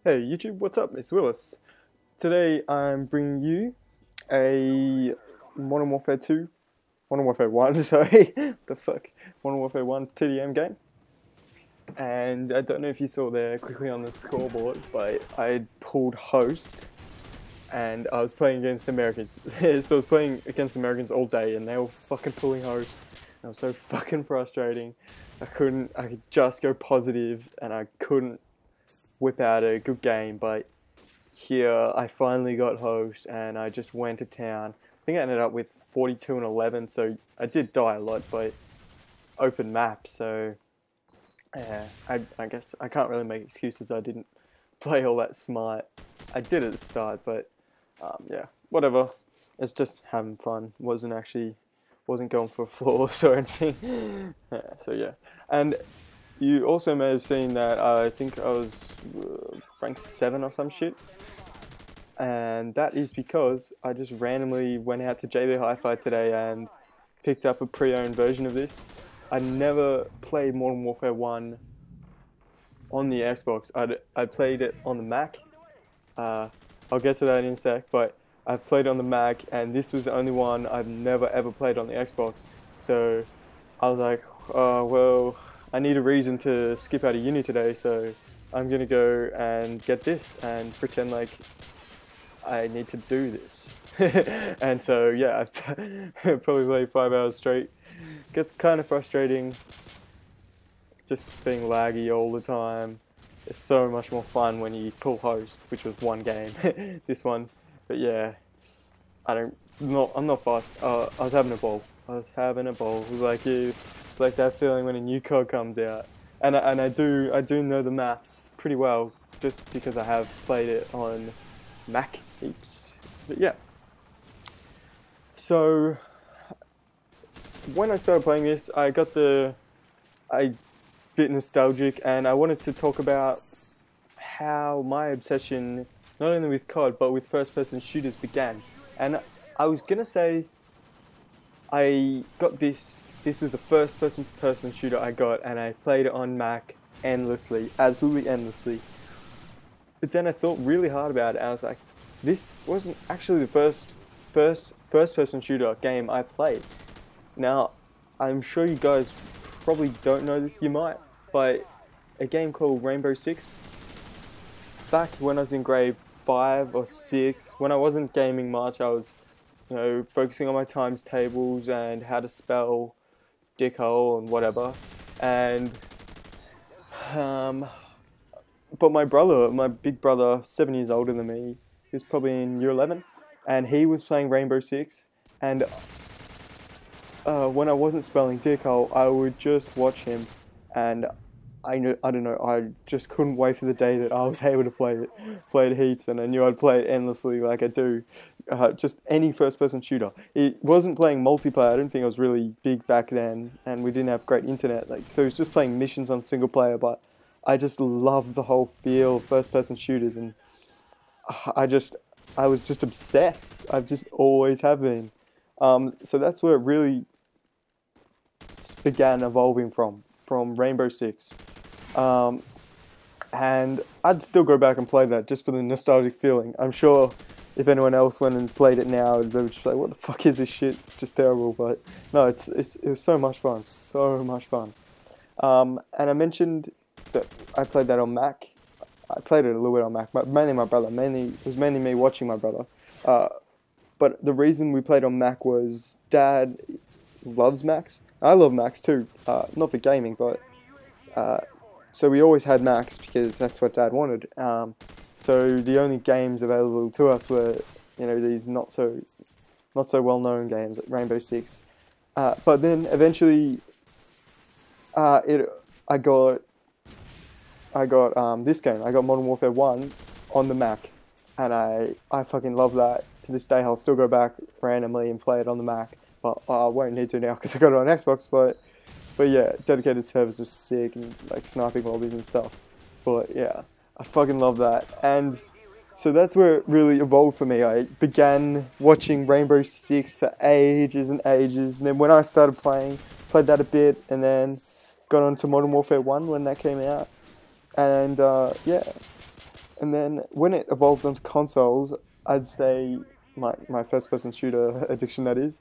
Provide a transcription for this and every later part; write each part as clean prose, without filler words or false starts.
Hey YouTube, what's up? It's Willis. Today I'm bringing you a Modern Warfare 2, Modern Warfare 1, sorry, the fuck, Modern Warfare 1 TDM game. And I don't know if you saw there quickly on the scoreboard, but I pulled host and I was playing against Americans. So I was playing against Americans all day and they were fucking pulling host. And it was so fucking frustrating. I could just go positive and I couldn't whip out a good game, but here I finally got host and I just went to town. I think I ended up with 42 and 11, so I did die a lot, but open map, so yeah, I guess I can't really make excuses. I didn't play all that smart. I did at the start, but yeah, whatever. It's just having fun. Wasn't going for flaws or anything. Yeah, so yeah, and you also may have seen that I think I was ranked 7 or some shit. And that is because I just randomly went out to JB Hi-Fi today and picked up a pre-owned version of this. I never played Modern Warfare 1 on the Xbox. I played it on the Mac. I'll get to that in a sec, but I've played it on the Mac and this was the only one I've never ever played on the Xbox. So I was like, oh, well, I need a reason to skip out of uni today, so I'm gonna go and get this and pretend like I need to do this. And so yeah, I've probably played 5 hours straight. Gets kind of frustrating, just being laggy all the time. It's so much more fun when you pull host, which was one game, this one. But yeah, I'm not fast. I was having a ball. It was like you. It's like that feeling when a new COD comes out, and I do know the maps pretty well just because I have played it on Mac heaps. But yeah. So when I started playing this, I bit nostalgic, and I wanted to talk about how my obsession not only with COD but with first-person shooters began. And I was gonna say I got this. This was the first person shooter I got, and I played it on Mac endlessly, absolutely endlessly. But then I thought really hard about it, and I was like, this wasn't actually the first person shooter game I played. Now, I'm sure you guys probably don't know this, you might, but a game called Rainbow Six, back when I was in grade 5 or 6, when I wasn't gaming much, I was, focusing on my times tables and how to spell dickhole and whatever. And but my big brother, 7 years older than me, he was probably in year 11, and he was playing Rainbow Six. And when I wasn't spelling dickhole, I would just watch him, and I don't know, I just couldn't wait for the day that I was able to play it heaps, and I knew I'd play it endlessly like I do. Just any first-person shooter. It wasn't playing multiplayer. I don't think I was really big back then, and we didn't have great internet. So it was just playing missions on single player. But I just loved the whole feel of first-person shooters, and I was just obsessed. I've just always have been. So that's where it really began evolving from Rainbow Six. And I'd still go back and play that just for the nostalgic feeling. I'm sure if anyone else went and played it now, they would just be like, what the fuck is this shit? Just terrible. But no, it was so much fun. So much fun. And I mentioned that I played that on Mac. I played it a little bit on Mac, but mainly my brother. It was mainly me watching my brother. But the reason we played on Mac was Dad loves Macs. I love Macs too. Not for gaming, but so we always had Macs because that's what Dad wanted. So the only games available to us were, these not so well known games like Rainbow Six. But then eventually, I got this game. I got Modern Warfare 1 on the Mac, and I fucking love that. To this day, I'll still go back randomly and play it on the Mac. But I won't need to now because I got it on Xbox. But yeah, dedicated servers was sick, and like sniping lobbies and stuff. But yeah, I fucking love that. And so that's where it really evolved for me. I began watching Rainbow Six for ages and ages, and then when I started played that a bit, and then got on to Modern Warfare 1 when that came out. And yeah, And then when it evolved onto consoles, I'd say my first person shooter addiction, that is,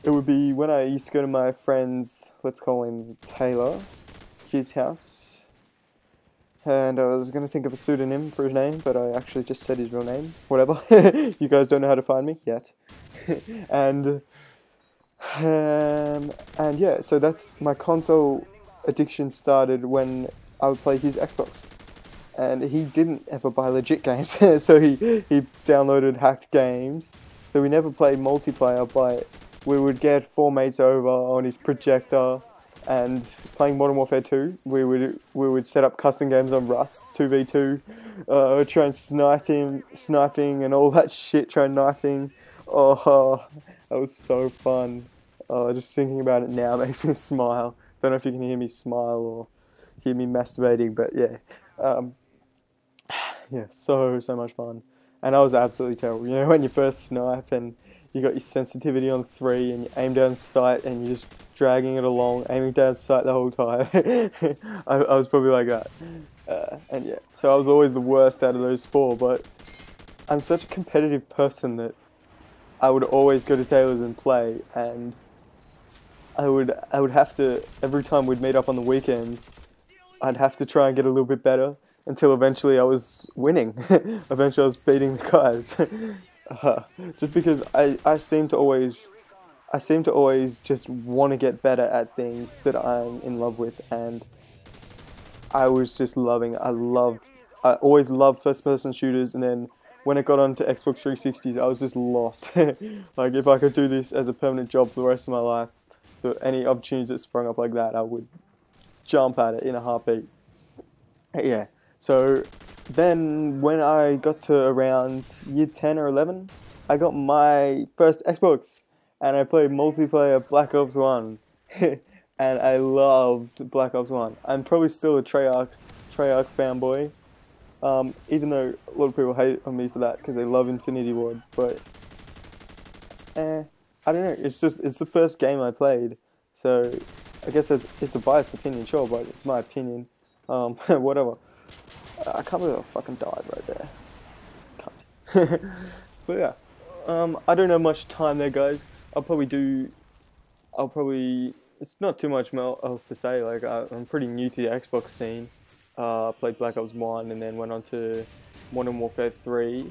it would be when I used to go to my friend's, let's call him Taylor, his house. And I was going to think of a pseudonym for his name, but I actually just said his real name. Whatever. You guys don't know how to find me yet. and yeah, so that's my console addiction started when I would play his Xbox. And he didn't ever buy legit games, so he downloaded hacked games. So we never played multiplayer, but we would get 4 mates over on his projector and playing Modern Warfare 2. We would set up custom games on Rust 2v2, try and sniping and all that shit, try and knifing. Oh, that was so fun. Just thinking about it now makes me smile. Don't know if you can hear me smile or hear me masturbating, but yeah. Yeah, so much fun. And I was absolutely terrible. You know, when you first snipe and you got your sensitivity on 3 and you aim down sight and you're just dragging it along, aiming down sight the whole time. I was probably like that. And yeah, so I was always the worst out of those 4, but I'm such a competitive person that I would always go to Taylor's and play, and I would have to, every time we'd meet up on the weekends, I'd have to try and get a little bit better until eventually I was winning. Eventually I was beating the guys. Just because I seem to always just want to get better at things that I'm in love with, and I was just loving it. I always loved first person shooters, and then when it got onto Xbox 360s, I was just lost. Like, if I could do this as a permanent job for the rest of my life, for any opportunities that sprung up like that, I would jump at it in a heartbeat. Yeah. So then when I got to around year 10 or 11, I got my first Xbox and I played multiplayer Black Ops 1. And I loved Black Ops 1. I'm probably still a Treyarch fanboy, even though a lot of people hate on me for that because they love Infinity Ward. But I don't know. It's the first game I played, so I guess it's a biased opinion, sure, but it's my opinion. Whatever. I can't believe I fucking died right there. Can't. But yeah, I don't have much time there, guys. It's not too much else to say. Like, I'm pretty new to the Xbox scene. Played Black Ops 1 and then went on to Modern Warfare 3.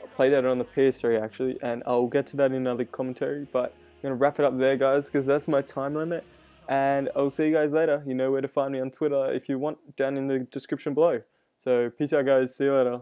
I played that on the PS3 actually, and I'll get to that in another commentary, but I'm going to wrap it up there, guys, because that's my time limit. And I'll see you guys later. You know where to find me on Twitter if you want, down in the description below. So peace out, guys. See you later.